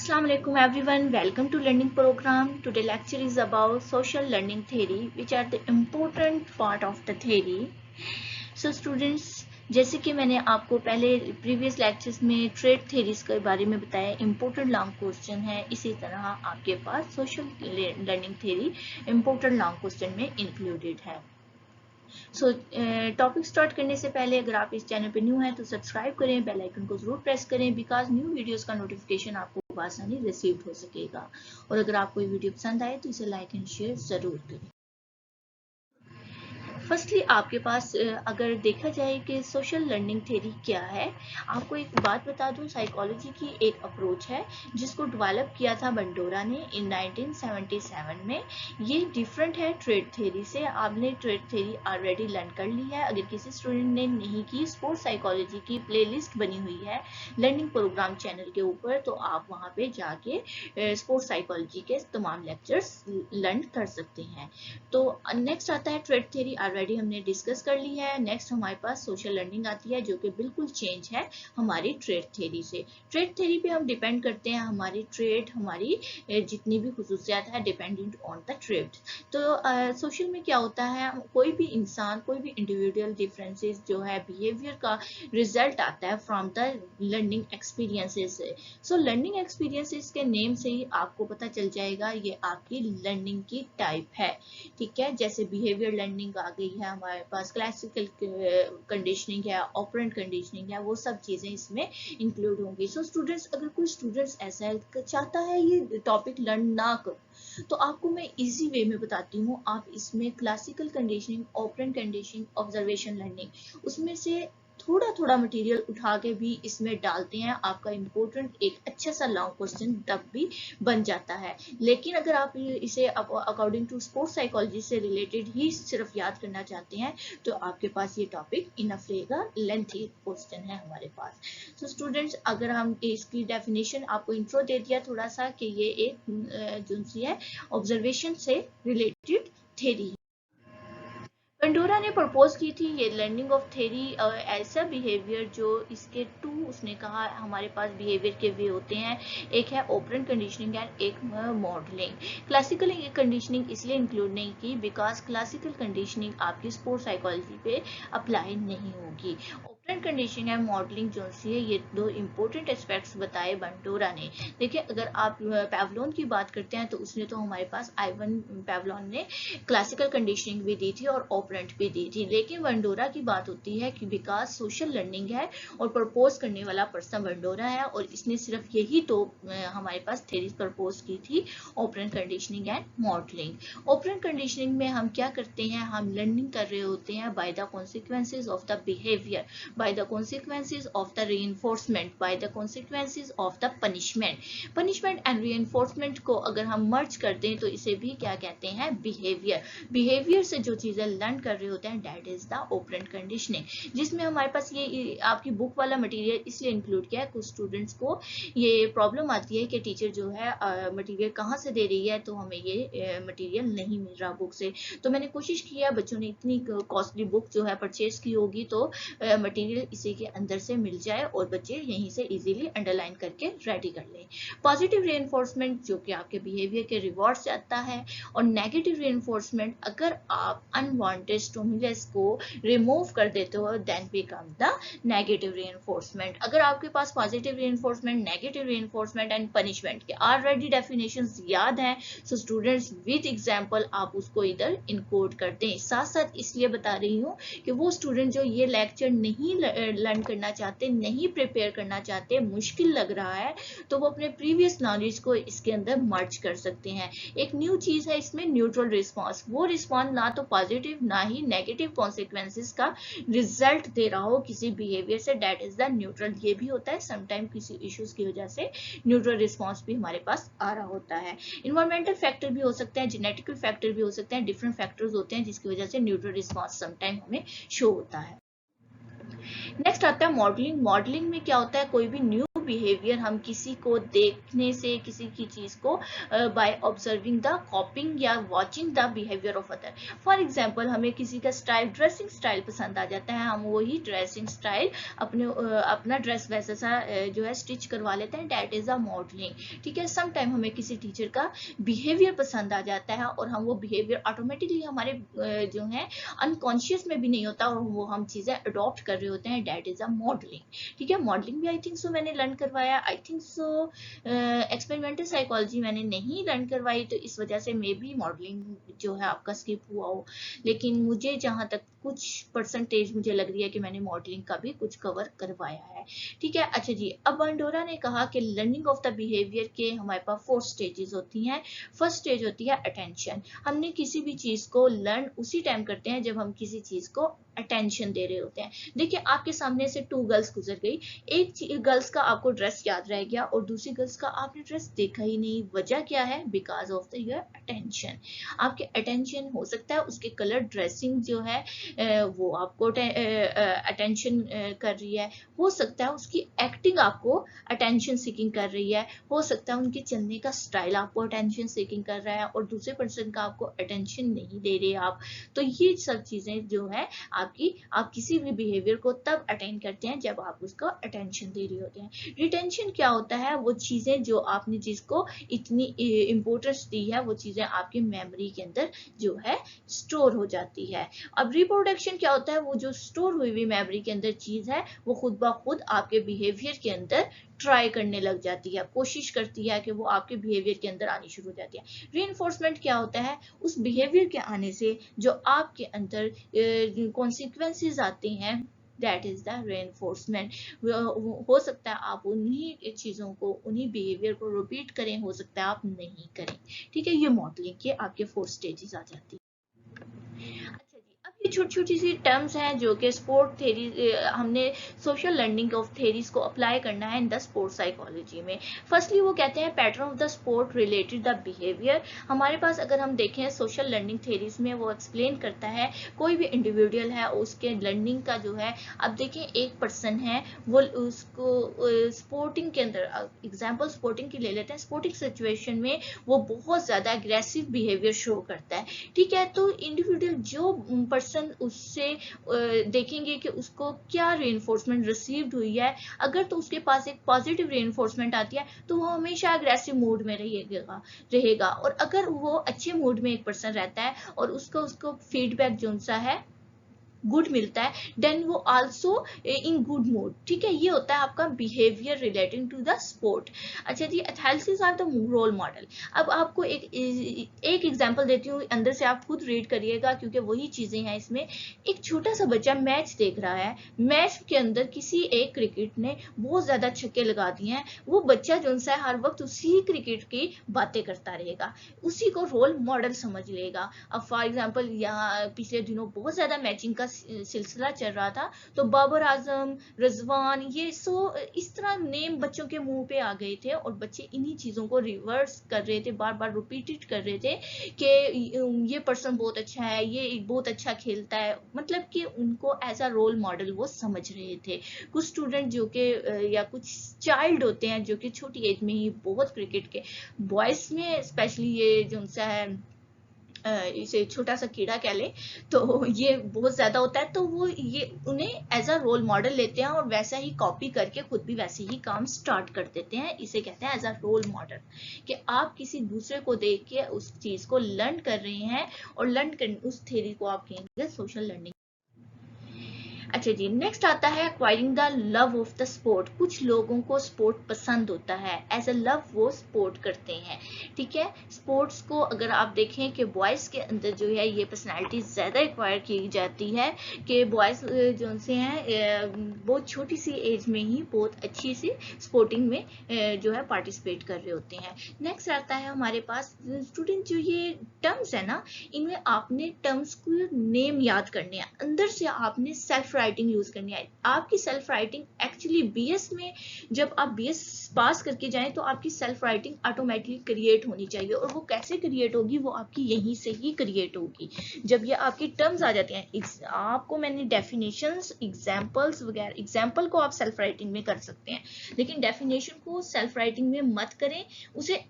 Assalamu alaikum everyone, welcome to learning program. Today lecture is about social learning theory, which are the important part of the theory. So students, जैसे कि मैंने आपको पहले previous lectures में trade theories के बारे में बताया, इम्पोर्टेंट लॉन्ग क्वेश्चन है, इसी तरह आपके पास social learning theory important long question में इंक्लूडेड है. सो टॉपिक स्टार्ट करने से पहले अगर आप इस चैनल पे न्यू हैं तो सब्सक्राइब करें, बेल आइकन को जरूर प्रेस करें, बिकॉज न्यू वीडियोस का नोटिफिकेशन आपको आसानी रिसीव हो सकेगा. और अगर आपको ये वीडियो पसंद आए तो इसे लाइक एंड शेयर जरूर करें. फर्स्टली आपके पास अगर देखा जाए कि सोशल लर्निंग थ्योरी क्या है, आपको एक बात बता दूं, साइकोलॉजी की एक अप्रोच है जिसको डेवलप किया था बंडोरा ने इन 1977 में. ये डिफरेंट है ट्रेड थ्योरी से. आपने ट्रेड थ्योरी ऑलरेडी लर्न कर ली है. अगर किसी स्टूडेंट ने नहीं की, स्पोर्ट्स साइकोलॉजी की प्लेलिस्ट बनी हुई है लर्निंग प्रोग्राम चैनल के ऊपर, तो आप वहाँ पे जाके स्पोर्ट्स साइकोलॉजी के तमाम लेक्चर्स लर्न कर सकते हैं. तो नेक्स्ट आता है ट्रेड थ्योरी, ऑलरेडी हमने डिस्कस कर ली है. नेक्स्ट हमारे पास सोशल लर्निंग आती है जो कि बिल्कुल चेंज है हमारी ट्रेड थ्योरी से. ट्रेड थ्योरी पे हम डिपेंड करते हैं हमारी ट्रेड, हमारी जितनी भी खुसूसियात है डिपेंडेंट ऑन द ट्रेड. तो सोशल में क्या होता है, कोई भी इंसान, कोई भी इंडिविजुअल डिफरेंसेस जो है बिहेवियर का रिजल्ट आता है फ्रॉम द लर्निंग एक्सपीरियंसेस से. सो लर्निंग एक्सपीरियंसेस के नेम से ही आपको पता चल जाएगा ये आपकी लर्निंग की टाइप है. ठीक है, जैसे बिहेवियर लर्निंग आ गई है हमारे पास, क्लासिकल कंडीशनिंग है, ऑपरेंट कंडीशनिंग है, वो सब चीजें इसमें इंक्लूड होंगी. सो स्टूडेंट्स, अगर कोई स्टूडेंट्स ऐसा चाहता है ये टॉपिक लर्न ना कर, तो आपको मैं इजी वे में बताती हूँ. आप इसमें classical conditioning, operant conditioning, observation learning, उसमें से थोड़ा थोड़ा मटेरियल उठा के भी इसमें डालते हैं. आपका इम्पोर्टेंट एक अच्छा सा लॉन्ग क्वेश्चन तब भी बन जाता है. लेकिन अगर आप इसे अकॉर्डिंग टू स्पोर्ट्स साइकोलॉजी से रिलेटेड ही सिर्फ याद करना चाहते हैं तो आपके पास ये टॉपिक इनफ रहेगा. लेंथी क्वेश्चन है हमारे पास. सो स्टूडेंट्स, अगर हम इसकी डेफिनेशन, आपको इंट्रो दे दिया थोड़ा सा कि ये एक जो सी है ऑब्जर्वेशन से रिलेटेड थ्योरी. बंडोरा ने प्रपोज की थी ये लर्निंग ऑफ थ्योरी, ऐसा बिहेवियर जो इसके उसने कहा हमारे पास बिहेवियर के वे होते हैं. एक है ऑपरेंट कंडीशनिंग एंड एक मॉडलिंग. क्लासिकल कंडीशनिंग इसलिए इंक्लूड नहीं की बिकॉज क्लासिकल कंडीशनिंग आपकी स्पोर्ट्स साइकोलॉजी पे अप्लाई नहीं होगी. ऑपरेंट कंडीशनिंग एंड मॉडलिंग जो सी है, ये दो इंपॉर्टेंट एस्पेक्ट्स बताए बंडोरा ने. देखिए, अगर आप पैवलोन की बात करते हैं तो उसने तो हमारे पास आइवन पैवलोन ने क्लासिकल कंडीशनिंग भी दी थी और ऑपरेंट भी दी थी. लेकिन वंडोरा की बात होती है कि बिकॉज सोशल लर्निंग है और प्रपोज करने वाला पर्सन वंडोरा है, और इसने सिर्फ यही तो हमारे पास थ्योरीज प्रपोज की थी, operant conditioning and modelling. Operant conditioning में हम क्या करते हैं, हम लर्निंग कर रहे होते हैं by the consequences of the behaviour, by the consequences of the reinforcement, by the consequences of the punishment. Punishment and reinforcement को अगर हम मर्ज कर दें तो इसे भी क्या कहते हैं, बिहेवियर. बिहेवियर से जो चीजें लर्न कर रहे होते हैं that is the operant conditioning. जिसमें हमारे पास ये आपकी बुक वाला मटेरियल इसलिए इंक्लूड किया है, कुछ स्टूडेंट्स को ये प्रॉब्लम आती है कि टीचर जो है मटेरियल कहाँ से दे रही है, तो हमें ये मटेरियल नहीं मिल रहा बुक से. तो मैंने कोशिश किया, बच्चों ने इतनी कॉस्टली बुक जो है परचेज की होगी तो मटेरियल इसी के अंदर से मिल जाए और बच्चे यहीं से इजीली अंडरलाइन करके रेडी कर लें. पॉजिटिव रीइंफोर्समेंट जो कि आपके बिहेवियर के रिवॉर्ड से आता है, और नेगेटिव रीइंफोर्समेंट अगर आप अनवांटेड स्टिमुलस को रिमूव कर देते हो then become the negative reinforcement. अगर आपके पास positive reinforcement, negative reinforcement and punishment के ऑलरेडी डेफिनेशंस याद हैं, सो स्टूडेंट्स विद एग्जांपल आप उसको इधर इनकोड कर दें. साथ साथ इसलिए बता रही हूँ कि वो स्टूडेंट जो ये लेक्चर नहीं लर्न करना चाहते, नहीं प्रिपेयर करना चाहते, मुश्किल लग रहा है, तो वो अपने प्रीवियस नॉलेज को इसके अंदर मर्ज कर सकते हैं. एक न्यू चीज है इसमें, न्यूट्रल रिस्पांस. वो रिस्पांस ना तो पॉजिटिव ना ही नेगेटिव कॉन्सिक्वेंसेस का रिजल्ट दे रहा हो किसी बिहेवियर से, दैट इज द न्यूट्रल. ये भी होता है समटाइम किसी इश्यूज की वजह से न्यूट्रल रिस्पांस भी हमारे पास आ रहा होता है. इन्वायरमेंटल फैक्टर भी हो सकते हैं, जेनेटिकल फैक्टर भी हो सकते हैं, डिफरेंट फैक्टर्स होते हैं जिसकी वजह से न्यूट्रल रिस्पांस समटाइम हमें शो होता है. नेक्स्ट आता है मॉडलिंग. मॉडलिंग में क्या होता है, कोई भी न्यू बिहेवियर हम किसी को देखने से, किसी की चीज को बाय ऑब्जर्विंग द कॉपिंग या watching the behaviour of other. For example हमें किसी का स्टाइल, ड्रेसिंग स्टाइल पसंद आ जाता है, हम वही ड्रेसिंग स्टाइल अपना ड्रेस वैसा सा जो है स्टिच करवा लेते हैं, डेट इज अ मॉडलिंग। ठीक है, सम टाइम हमें किसी टीचर का बिहेवियर पसंद आ जाता है और हम वो बिहेवियर ऑटोमेटिकली हमारे जो है अनकॉन्शियस में भी नहीं होता और वो हम चीजें अडॉप्ट कर रहे होते हैं, डेट इज अ मॉडलिंग। ठीक है, मॉडलिंग भी आई थिंक सो मैंने लर्न करवाया, I think so experimental psychology मैंने नहीं लर्न करवाई, तो इस वजह से मे बी मॉडलिंग जो है आपका स्किप हुआ हो, लेकिन मुझे जहां तक कुछ परसेंटेज मुझे लग रही है कि मैंने मॉडलिंग का भी कुछ कवर करवाया है। ठीक है, अच्छा जी, अब बंडोरा ने कहा कि लर्निंग ऑफ द बिहेवियर के हमारे पास 4 स्टेजेस होती हैं। फर्स्ट स्टेज होती है अटेंशन। हमने किसी भी चीज को लर्न उसी टाइम करते हैं जब हम किसी चीज को अटेंशन दे रहे होते हैं। देखिए, आपके सामने से 2 गर्ल्स गुजर गई, एक गर्ल्स का आपको ड्रेस याद रह गया और दूसरी गर्ल्स का आपने ड्रेस देखा ही नहीं। वजह क्या है? Because of the your attention. आपके अटेंशन हो सकता है उसके कलर, ड्रेसिंग जो है वो आपको अटेंशन कर रही है, हो सकता है उसकी एक्टिंग आपको अटेंशन सीकिंग कर रही है, हो सकता है उनके चलने का स्टाइल आपको अटेंशन सीकिंग कर रहा है और दूसरे पर्सन का आपको अटेंशन नहीं दे रहे आप। तो ये सब चीजें जो है आप किसी भी बिहेवियर को तब अटेंड करते हैं जब आप उसको अटेंशन दे रहे होते हैं। रिटेंशन क्या होता है? वो चीजें जो आपने जिसको इतनी इंपॉर्टेंस दी है, वो चीजें आपकी मेमोरी के अंदर जो है स्टोर हो जाती है। अब रिप्रोडक्शन क्या होता है? वो जो स्टोर हुई हुई मेमोरी के अंदर चीज है वो खुद ब खुद आपके बिहेवियर के अंदर ट्राई करने लग जाती है, कोशिश करती है कि वो आपके बिहेवियर के अंदर आनी शुरू हो जाती है। रीइंफोर्समेंट क्या होता है? उस बिहेवियर के आने से जो आपके अंदर कॉन्सिक्वेंसेस आते हैं, दैट इज द रेनफोर्समेंट। हो सकता है आप उन्हीं चीजों को, उन्हीं बिहेवियर को रिपीट करें, हो सकता है आप नहीं करें। ठीक है, ये मॉडलिंग के आपके 4 स्टेजेस आ जाती है। अच्छा जी, अब ये छोटी छोटी सी टर्म्स हैं जो कि स्पोर्ट थेरी, हमने सोशल लर्निंग ऑफ थेरीज को अप्लाई करना है इन द स्पोर्ट साइकोलॉजी में। फर्स्टली वो कहते हैं pattern of the sport related the behaviour. हमारे पास अगर हम देखें सोशल लर्निंग थेरीज में, वो एक्सप्लेन करता है कोई भी इंडिविजुअल है उसके लर्निंग का जो है, अब देखें एक पर्सन है, वो उसको स्पोर्टिंग के अंदर, एग्जाम्पल स्पोर्टिंग की ले लेते हैं, स्पोर्टिंग सिचुएशन में वो बहुत ज्यादा अग्रेसिव बिहेवियर शो करता है। ठीक है, तो इंडिविजुअल जो पर्सन उससे देखेंगे कि उसको क्या रीइंफोर्समेंट रिसीव्ड हुई है, अगर तो उसके पास एक पॉजिटिव रीइंफोर्समेंट आती है तो वो हमेशा अग्रेसिव मूड में रहेगा और अगर वो अच्छे मूड में एक पर्सन रहता है और उसको फीडबैक जो सा है गुड मिलता है, देन वो आल्सो इन गुड मूड। ठीक है, ये होता है आपका behaviour relating to the sport. अच्छा जी, athletes are the role model. अब आपको एक एग्जांपल देती हूँ, अंदर से आप खुद रीड करिएगा क्योंकि वही चीजें हैं इसमें। एक छोटा सा बच्चा मैच देख रहा है, मैच के अंदर किसी एक क्रिकेट ने बहुत ज्यादा छक्के लगा दिए हैं, वो बच्चा जो है हर वक्त उसी क्रिकेट की बातें करता रहेगा, उसी को रोल मॉडल समझ लेगा। अब फॉर एग्जाम्पल यहाँ पिछले दिनों बहुत ज्यादा मैचिंग का सिलसिला चल रहा था, तो बाबर आजम, रिजवान, ये इस तरह नेम बच्चों के मुंह पे आ गए थे और बच्चे इन्हीं चीजों को रिवर्स कर रहे थे, बार बार रिपीटेड कर रहे थे कि ये पर्सन बहुत अच्छा है, ये बहुत अच्छा खेलता है, मतलब कि उनको एज अ रोल मॉडल वो समझ रहे थे। कुछ स्टूडेंट जो कि या कुछ चाइल्ड होते हैं जो कि छोटी एज में ही बहुत क्रिकेट के, बॉयज में स्पेशली ये जो है इसे छोटा सा कीड़ा कह ले, तो ये बहुत ज्यादा होता है, तो वो ये उन्हें एज अ रोल मॉडल लेते हैं और वैसा ही कॉपी करके खुद भी वैसे ही काम स्टार्ट कर देते हैं। इसे कहते हैं एज अ रोल मॉडल, कि आप किसी दूसरे को देख के उस चीज को लर्न कर रहे हैं और लर्न कर उस थ्योरी को आप कहेंगे सोशल लर्निंग। अच्छा जी, नेक्स्ट आता है acquiring the love of the sport. कुछ लोगों को स्पोर्ट पसंद होता है, एज अ लव वो स्पोर्ट करते हैं। ठीक है, स्पोर्ट्स को अगर आप देखें कि बॉयज के अंदर जो है ये पर्सनालिटी ज्यादा एक्वायर की जाती है कि बॉयज जो से हैं बहुत छोटी सी एज में ही बहुत अच्छी सी स्पोर्टिंग में जो है पार्टिसिपेट कर रहे होते हैं। नेक्स्ट आता है हमारे पास स्टूडेंट, जो ये टर्म्स है ना, इनमें आपने टर्म्स को नेम याद करने हैं, अंदर से आपने सेल्फ राइटिंग यूज करनी है। आपकी सेल्फ राइटिंग एक्चुअली बीएस में, जब आप बीएस पास करके जाएं तो आपकी सेल्फ राइटिंग ऑटोमेटिकली क्रिएट होनी चाहिए, और वो कैसे क्रिएट होगी, वो आपकी यहीं से ही क्रिएट होगी। जब ये आपकी टर्म्स आ जाती हैं, आपको मैंने डेफिनेशंस, एग्जांपल्स वगैरह, एग्जांपल को आप सेल्फ राइटिंग में कर सकते हैं, लेकिन डेफिनेशन को सेल्फ राइटिंग में मत करें। उसे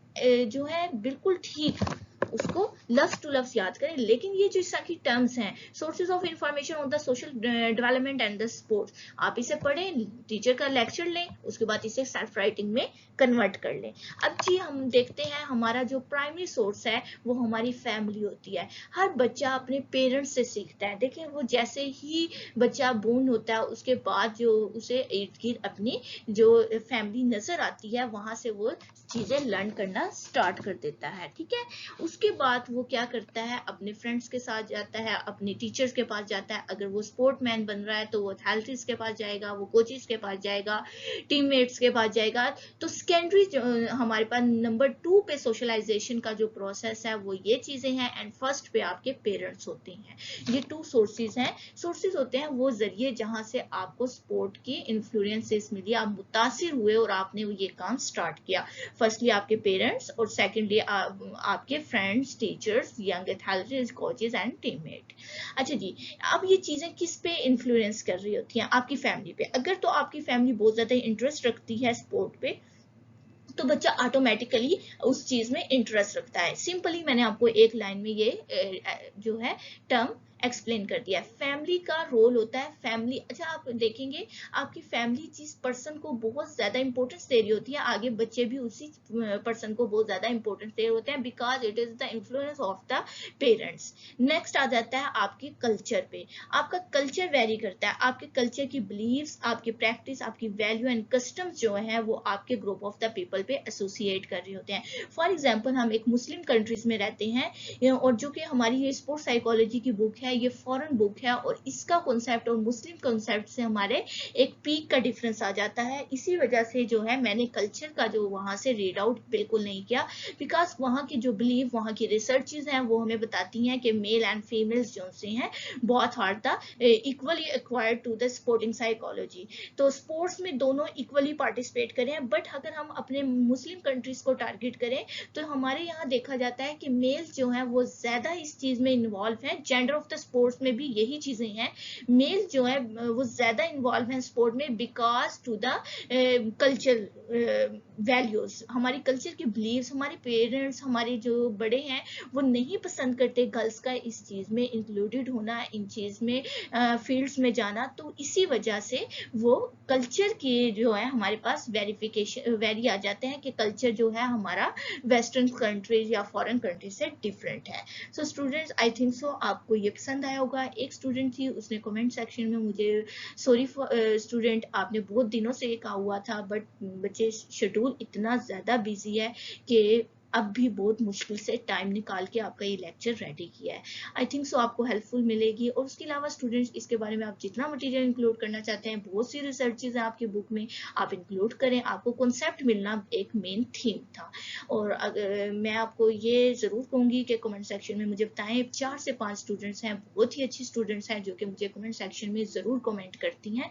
जो है बिल्कुल ठीक, उसको लफ्ज टू लफ्ज याद करें। लेकिन ये जो इस तरह की टर्म्स हैं, sources of information on the social development and the sports, आप इसे पढ़ें, टीचर का लेक्चर लें, उसके बाद इसे सेल्फ राइटिंग में कन्वर्ट कर लें। अब जी हम देखते हैं, हमारा जो प्राइमरी सोर्स है वो हमारी फैमिली होती है। हर बच्चा अपने पेरेंट्स से सीखता है। देखिए, वो जैसे ही बच्चा बोर्न होता है, उसके बाद जो उसे इर्द गिर्द अपनी जो फैमिली नजर आती है, वहां से वो चीजें लर्न करना स्टार्ट कर देता है। ठीक है, उसके बाद वो क्या करता है, अपने फ्रेंड्स के साथ जाता है, अपने टीचर्स के पास जाता है। अगर वो स्पोर्टमैन बन रहा है तो वो एथलीट्स के पास जाएगा, वो कोचेस के पास जाएगा, टीममेट्स के पास जाएगा। तो सेकेंडरी हमारे पास नंबर 2 पे सोशलाइजेशन का जो प्रोसेस है वो ये चीजें हैं, एंड फर्स्ट पे आपके पेरेंट्स होते हैं। ये 2 सोर्सेज होते हैं, वो जरिए जहां से आपको स्पोर्ट की इन्फ्लुएंसेस मिली, आप मुतासिर हुए और आपने ये काम स्टार्ट किया। फर्स्टली आपके पेरेंट्स, और सेकेंडली आपके friends, teachers, young athletes, coaches and teammate. अच्छा जी, अब ये चीजें किस पे इन्फ्लुएंस कर रही होती हैं? आपकी फैमिली पे। अगर तो आपकी फैमिली बहुत ज्यादा इंटरेस्ट रखती है स्पोर्ट पे, तो बच्चा ऑटोमेटिकली उस चीज में इंटरेस्ट रखता है। सिंपली मैंने आपको एक लाइन में ये जो है टर्म एक्सप्लेन कर दिया। फैमिली का रोल होता है, फैमिली, अच्छा आप देखेंगे आपकी फैमिली जिस पर्सन को बहुत ज्यादा इंपॉर्टेंस दे रही होती है, आगे बच्चे भी उसी पर्सन को बहुत ज्यादा इंपॉर्टेंस दे रहे होते हैं, because it is the influence of the parents. Next आ जाता है आपके कल्चर पे। आपका कल्चर वेरी करता है, आपके कल्चर की बिलीव्स, आपकी प्रैक्टिस, आपकी वैल्यू एंड कस्टम्स जो है वो आपके ग्रुप ऑफ द पीपल पे एसोसिएट कर रहे होते हैं। फॉर एग्जाम्पल, हम एक मुस्लिम कंट्रीज में रहते हैं, और जो कि हमारी ये स्पोर्ट्स साइकोलॉजी की बुक है, ये फॉरेन बुक है, और इसका कॉन्सेप्ट और मुस्लिम कॉन्सेप्ट से हमारे एक पीक का डिफरेंस आ जाता है। इसी वजह से जो है मैंने कल्चर का जो वहां से रीड आउट बिल्कुल नहीं किया, बिकॉज वहां की जो बिलीव, वहां की रिसर्चेज हैं वो हमें बताती हैं कि मेल एंड फीमेल्स जो से हैं बहुत हार्ड था, equally acquired to the sporting psychology. तो स्पोर्ट्स में दोनों इक्वली पार्टिसिपेट करें, बट अगर हम अपने मुस्लिम कंट्रीज को टारगेट करें तो हमारे यहाँ देखा जाता है कि मेल्स जो है वो ज्यादा इस चीज में इन्वॉल्व है। जेंडर ऑफ द स्पोर्ट्स में भी यही चीजें हैं, मेल जो है वो ज्यादा इन्वॉल्व है स्पोर्ट में, because to the culture values, हमारी कल्चर की बिलीव्स, हमारे पेरेंट्स, हमारे जो बड़े हैं वो नहीं पसंद करते गर्ल्स का इस चीज में इंक्लूडेड होना, इन चीज में फील्ड्स में जाना। तो इसी वजह से वो कल्चर के जो है हमारे पास वेरी आ जाते हैं कि कल्चर जो है हमारा वेस्टर्न कंट्रीज या फॉरेन कंट्रीज से डिफरेंट है। So students, I think so आपको ये पसंद आया होगा। एक स्टूडेंट थी, उसने कमेंट सेक्शन में मुझे, सॉरी स्टूडेंट, आपने बहुत दिनों से ये कहा हुआ था, बट बच्चे शेड्यूल इतना ज्यादा बिजी है कि अब भी बहुत मुश्किल से टाइम निकाल के आपका ये लेक्चर रेडी किया है। आई थिंक सो आपको हेल्पफुल मिलेगी। और उसके अलावा स्टूडेंट्स, इसके बारे में आप जितना मटेरियल इंक्लूड करना चाहते हैं, बहुत सी रिसर्चेज हैं आपकी बुक में, आप इंक्लूड करें। आपको कॉन्सेप्ट मिलना एक मेन थीम था। और अगर मैं आपको ये जरूर कहूंगी कि कमेंट सेक्शन में मुझे बताएं। 4 से 5 स्टूडेंट्स हैं, बहुत ही अच्छी स्टूडेंट्स हैं, जो कि मुझे कमेंट सेक्शन में जरूर कमेंट करती हैं।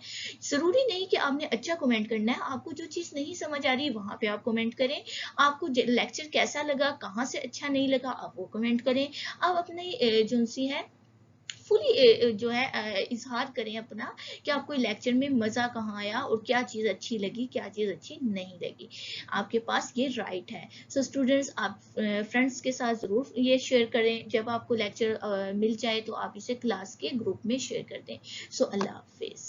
जरूरी नहीं कि आपने अच्छा कमेंट करना है, आपको जो चीज नहीं समझ आ रही वहां पे आप कमेंट करें। आपको लेक्चर कैसा लगा, कहाँ से अच्छा नहीं लगा, आप वो कमेंट करें। आप अपने जो सी है फुली जो है इजहार करें अपना, कि आपको लेक्चर में मजा कहाँ आया और क्या चीज अच्छी लगी, क्या चीज अच्छी नहीं लगी। आपके पास ये राइट है। सो स्टूडेंट्स, आप फ्रेंड्स के साथ जरूर ये शेयर करें। जब आपको लेक्चर मिल जाए तो आप इसे क्लास के ग्रुप में शेयर कर दें। सो अल्लाह हाफिज।